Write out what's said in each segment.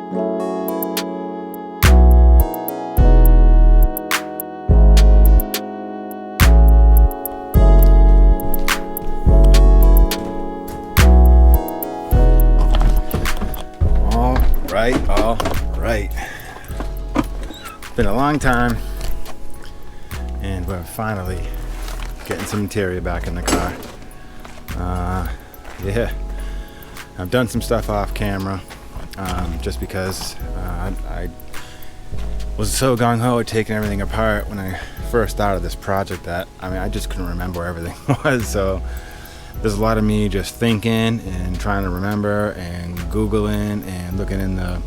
All right. Been a long time, and we're finally getting some interior back in the car. Yeah, I've done some stuff off camera, just because I was so gung-ho at taking everything apart when I first started this project that I just couldn't remember where everything was. So there's a lot of me just thinking and trying to remember and Googling and looking in the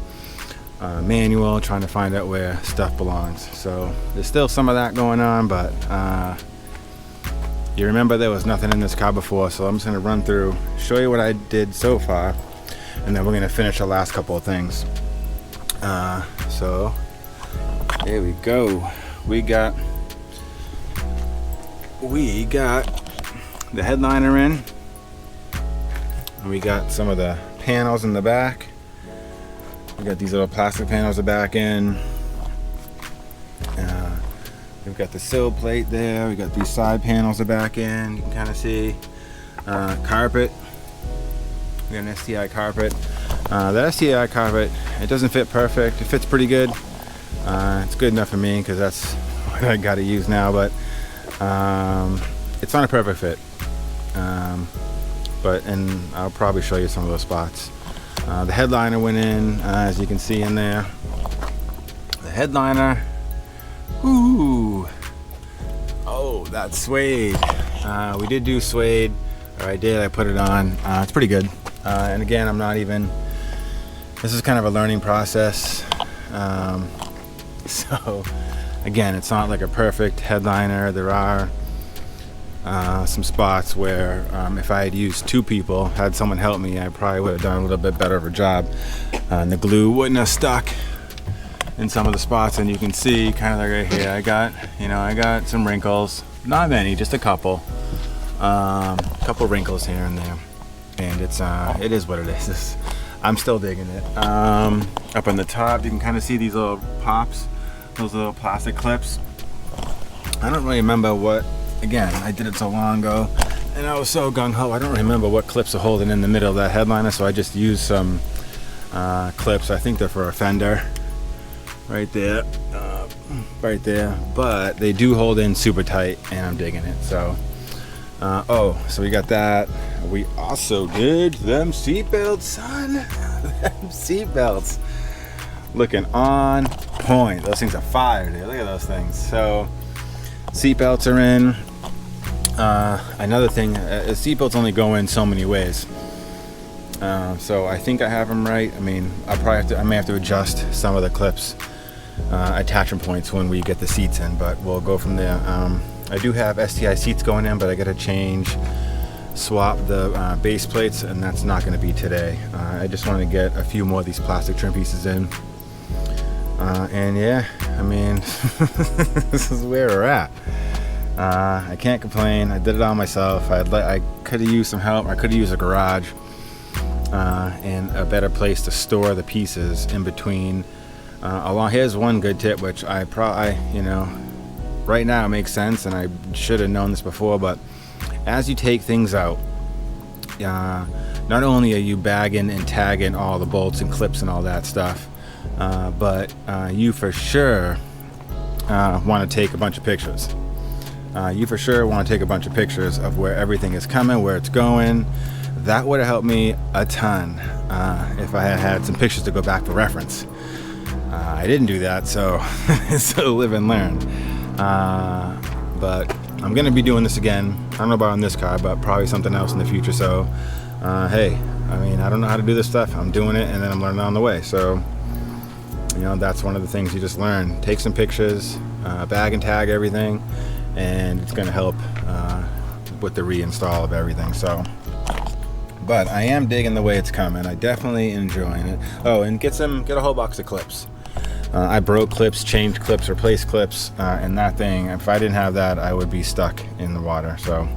manual, trying to find out where stuff belongs. So there's still some of that going on, but you remember there was nothing in this car before, so I'm just going to run through, show you what I did so far, and then we're going to finish the last couple of things. So there we go. We got the headliner in, and we got some of the panels in the back. We got these little plastic panels the back in. We've got the sill plate there. We got these side panels the back in. You can kind of see carpet. We got an STI carpet. That STI carpet, it doesn't fit perfect. It fits pretty good. It's good enough for me because that's what I got to use now. But it's not a perfect fit. And I'll probably show you some of those spots. The headliner went in, as you can see in there. The headliner, ooh, oh, that's suede. We did do suede, or I put it on. It's pretty good. And again, this is kind of a learning process. So again, it's not like a perfect headliner. There are some spots where if I had used two people, had someone help me, I probably would have done a little bit better of a job. And the glue wouldn't have stuck in some of the spots, and you can see kind of like right here, I got some wrinkles, not many, just a couple wrinkles here and there, and it is what it is. I'm still digging it. Up on the top, you can kind of see these little pops, those little plastic clips. I don't really remember what. Again, I did it so long ago, and I was so gung-ho, I don't remember what clips are holding in the middle of that headliner, so I just used some clips. I think they're for a fender, right there, but they do hold in super tight, and I'm digging it. So, so we got that. We also did them seatbelts, son. Them seatbelts, looking on point. Those things are fire, dude. Look at those things. So, seatbelts are in. Another thing, seatbelts only go in so many ways. So I think I have them right. I mean, I may have to adjust some of the clips, attachment points when we get the seats in, but we'll go from there. I do have STI seats going in, but I gotta swap the base plates, and that's not gonna be today. I just want to get a few more of these plastic trim pieces in. And yeah, I mean, this is where we're at. I can't complain. I did it all myself. I could have used some help. I could have used a garage and a better place to store the pieces in between. Here's one good tip, which right now it makes sense, and I should have known this before, but as you take things out, not only are you bagging and tagging all the bolts and clips and all that stuff, but you for sure want to take a bunch of pictures. You for sure want to take a bunch of pictures of where everything is coming, where it's going. That would have helped me a ton if I had some pictures to go back for reference. I didn't do that, so so live and learn. But I'm gonna be doing this again. I don't know about on this car, but probably something else in the future. So hey, I mean, I don't know how to do this stuff. I'm doing it, and then I'm learning on the way. So that's one of the things you just learn. Take some pictures, bag and tag everything, and it's gonna help with the reinstall of everything. So, but I am digging the way it's coming. I definitely enjoying it. Oh, and get a whole box of clips. I broke clips, changed clips, replaced clips, and that thing, if I didn't have that, I would be stuck in the water. So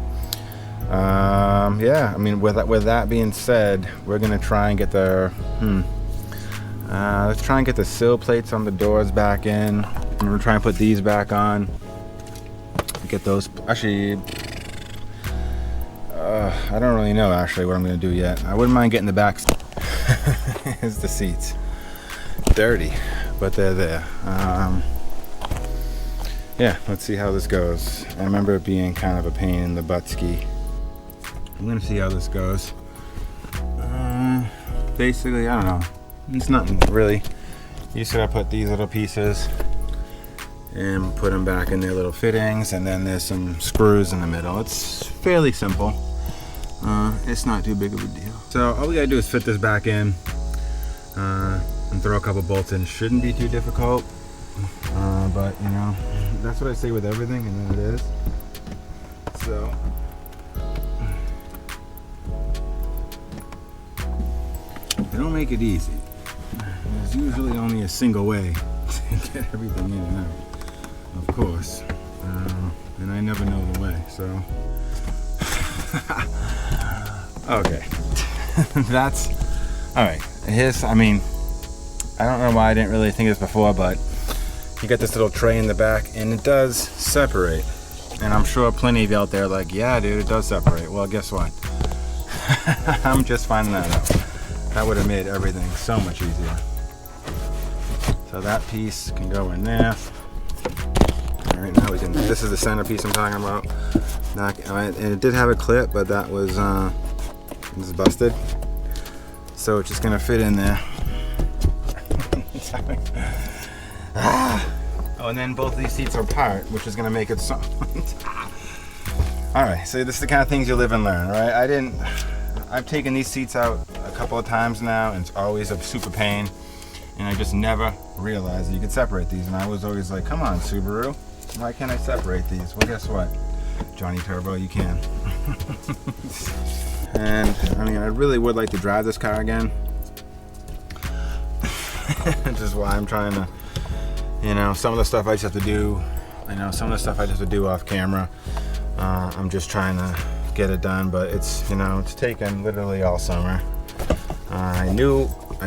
yeah, I mean, with that being said, we're gonna try and get the Let's try and get the sill plates on the doors back in. I'm gonna try and put these back on. Get those, actually, I don't really know actually what I'm gonna do yet. I wouldn't mind getting the back. Here's the seats. Dirty, but they're there. Yeah, let's see how this goes. I remember it being kind of a pain in the butt ski. I'm gonna see how this goes. Basically, I don't know. It's nothing really. You just gotta put these little pieces and put them back in their little fittings, and then there's some screws in the middle. It's fairly simple. It's not too big of a deal. So all we gotta do is fit this back in and throw a couple bolts in. Shouldn't be too difficult, but you know, that's what I say with everything, and then it is. So they don't make it easy. There's usually only a single way to get everything in and out, of course, and I never know the way, so okay. That's all right. Here's, I mean, I don't know why I didn't really think of this before, but you got this little tray in the back and it does separate, and I'm sure plenty of you out there are like, yeah dude, it does separate. Well, guess what? I'm just finding that out. That would have made everything so much easier. So that piece can go in there. All right, now we can, this is the centerpiece I'm talking about. And it did have a clip, but that was busted. So it's just gonna fit in there. Sorry. Oh, and then both of these seats are apart, which is gonna make it so. All right, so this is the kind of things you live and learn, right? I've taken these seats out a couple of times now, and it's always a super pain. And I just never realized that you could separate these. And I was always like, come on, Subaru, why can't I separate these? Well, guess what? Johnny Turbo, you can. And I mean, I really would like to drive this car again. Which is why I'm trying to, you know, some of the stuff I just have to do, I know some of the stuff I just have to do off camera. I'm just trying to get it done, but it's, you know, it's taken literally all summer. I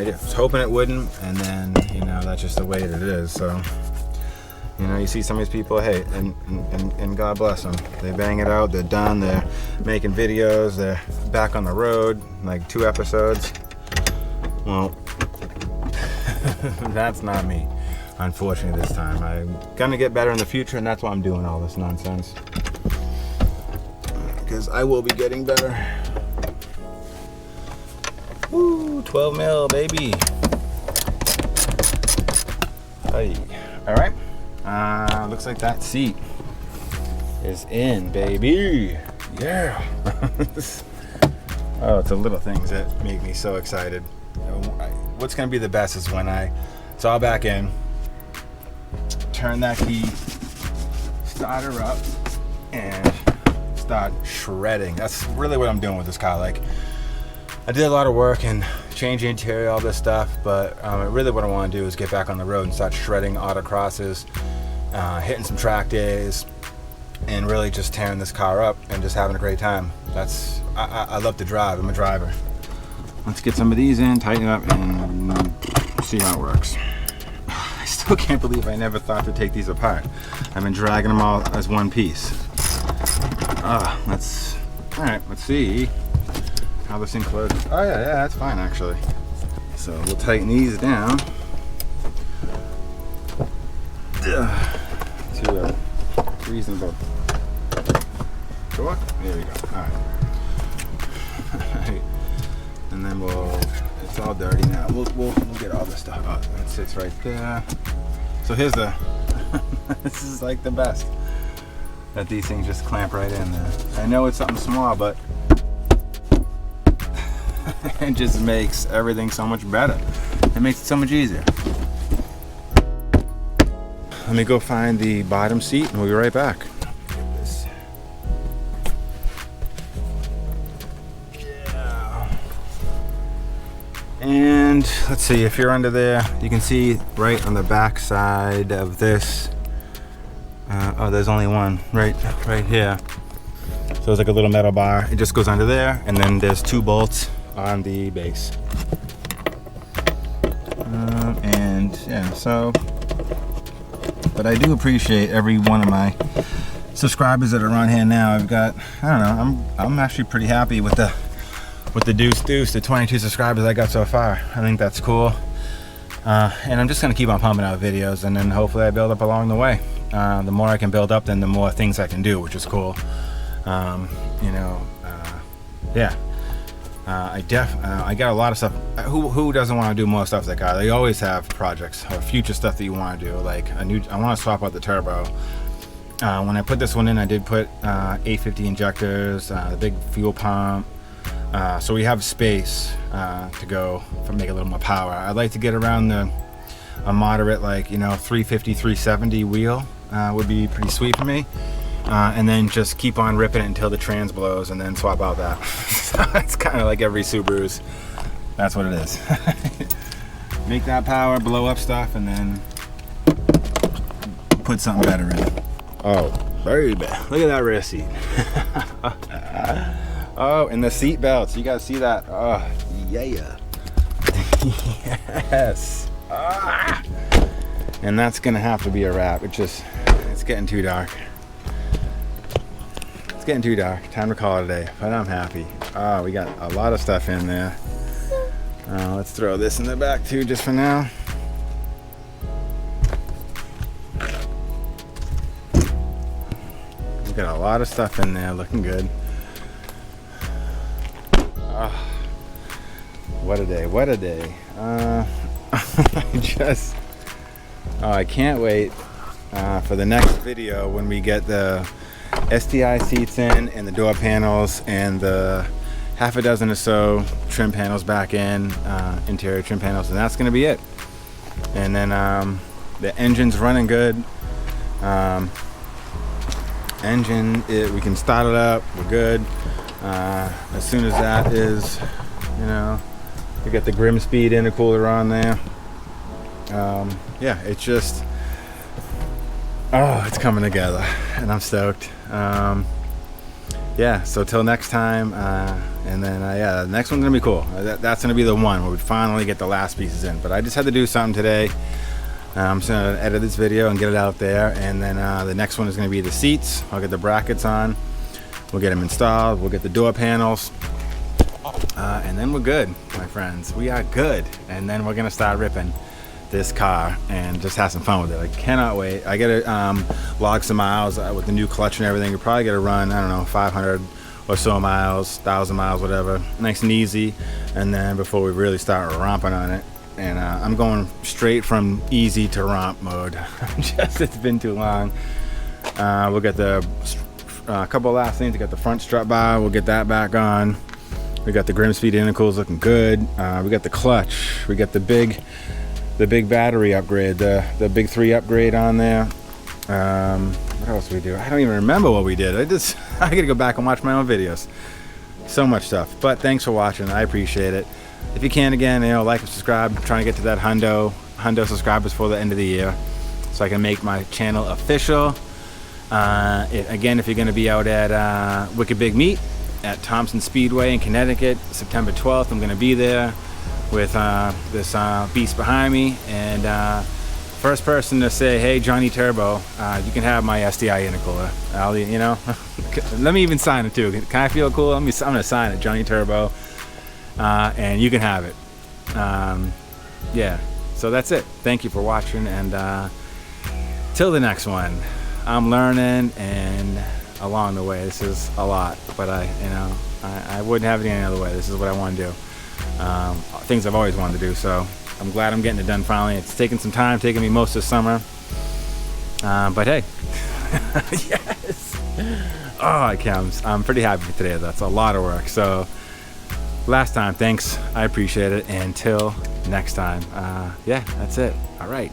was hoping it wouldn't, and then, you know, that's just the way it is. So, you know, you see some of these people, hey, and God bless them. They bang it out, they're done, they're making videos, they're back on the road, like 2 episodes. Well, that's not me, unfortunately, this time. I'm gonna get better in the future, and that's why I'm doing all this nonsense. Because I will be getting better. Woo, 12 mil, baby. Hey. All right. Looks like that seat is in, baby. Yeah. Oh, it's the little things that make me so excited. What's gonna be the best is when it's all back in, turn that key, start her up, and start shredding. That's really what I'm doing with this car. Like, I did a lot of work and changing interior, all this stuff, but really what I want to do is get back on the road and start shredding autocrosses, hitting some track days, and really just tearing this car up and just having a great time. I love to drive. I'm a driver. Let's get some of these in, tighten it up, and see how it works. I still can't believe I never thought to take these apart. I've been dragging them all as one piece. All right, let's see how this thing closes. Oh yeah, that's fine actually. So we'll tighten these down to a reasonable torque. There we go. All right. And then it's all dirty now. We'll get all this stuff out. It sits right there. So here's this is like the best, that these things just clamp right in there. I know it's something small, but it just makes everything so much better. It makes it so much easier. Let me go find the bottom seat and we'll be right back. Yeah. And let's see, if you're under there, you can see right on the back side of this. Oh, there's only one right here. So it's like a little metal bar. It just goes under there, and then there's 2 bolts on the base. yeah, so, but I do appreciate every one of my subscribers that are on here now. I've got, I don't know, I'm actually pretty happy with the deuce, the 22 subscribers I got so far. I think that's cool. And I'm just gonna keep on pumping out videos, and then hopefully I build up along the way. The more I can build up, then the more things I can do, which is cool. You know, yeah. I got a lot of stuff. Who doesn't want to do more stuff like that? They always have projects or future stuff that you want to do. Like I want to swap out the turbo. When I put this one in, I did put 850 injectors, the big fuel pump. So we have space to go for make a little more power. I'd like to get around a moderate, like, you know, 350, 370 wheel would be pretty sweet for me. And then just keep on ripping it until the trans blows, and then swap out that. So it's kind of like every Subaru's. That's what it is. Make that power, blow up stuff, and then put something better in it. Oh, baby, look at that rear seat. Oh, and the seat belts. You guys see that? Oh, yeah. Yes. Ah. And that's gonna have to be a wrap. It's getting too dark. It's getting too dark. Time to call it a day, but I'm happy. Oh, we got a lot of stuff in there. Let's throw this in the back too, just for now. We got a lot of stuff in there, looking good. Oh, what a day, what a day. I can't wait for the next video when we get the STI seats in and the door panels and the half a dozen or so trim panels back in, interior trim panels, and that's gonna be it. And then the engine's running good. We can start it up, we're good. As soon as that is, you know, we got the Grim Speed intercooler on there. Yeah, it's just, oh, it's coming together, and I'm stoked. Yeah, so till next time, and then yeah, the next one's gonna be cool. That's gonna be the one where we finally get the last pieces in. But I just had to do something today. I'm just gonna edit this video and get it out there, and then the next one is gonna be the seats. I'll get the brackets on. We'll get them installed. We'll get the door panels, and then we're good, my friends. We are good, and then we're gonna start ripping this car and just have some fun with it. I cannot wait. I gotta log some miles with the new clutch and everything. You're probably gonna run, I don't know, 500 or so miles, 1,000 miles, whatever, nice and easy. And then before we really start romping on it, and I'm going straight from easy to romp mode. It's been too long. We'll get the couple of last things to get the front strut bar. We'll get that back on. We got the Grim Speed intercools looking good. We got the clutch. We got the big battery upgrade, the big 3 upgrade on there. What else did we do? I don't even remember what we did. I gotta go back and watch my own videos. So much stuff. But thanks for watching. I appreciate it. If you can, again, you know, like and subscribe. I'm trying to get to that hundo subscribers before the end of the year, so I can make my channel official. Again, if you're going to be out at Wicked Big Meat at Thompson Speedway in Connecticut, September 12th, I'm going to be there with this beast behind me. And first person to say, "Hey, Johnny Turbo, you can have my STI intercooler." You know, let me even sign it too. Can I feel cool? I'm going to sign it, Johnny Turbo, and you can have it. Yeah, so that's it. Thank you for watching, and till the next one. I'm learning, and along the way, this is a lot, but I wouldn't have it any other way. This is what I want to do. Things I've always wanted to do, so I'm glad I'm getting it done finally. It's taken some time, taking me most of the summer, but hey, yes. Oh, I'm pretty happy for today. That's a lot of work. So last time, thanks. I appreciate it. Until next time, yeah, that's it. All right.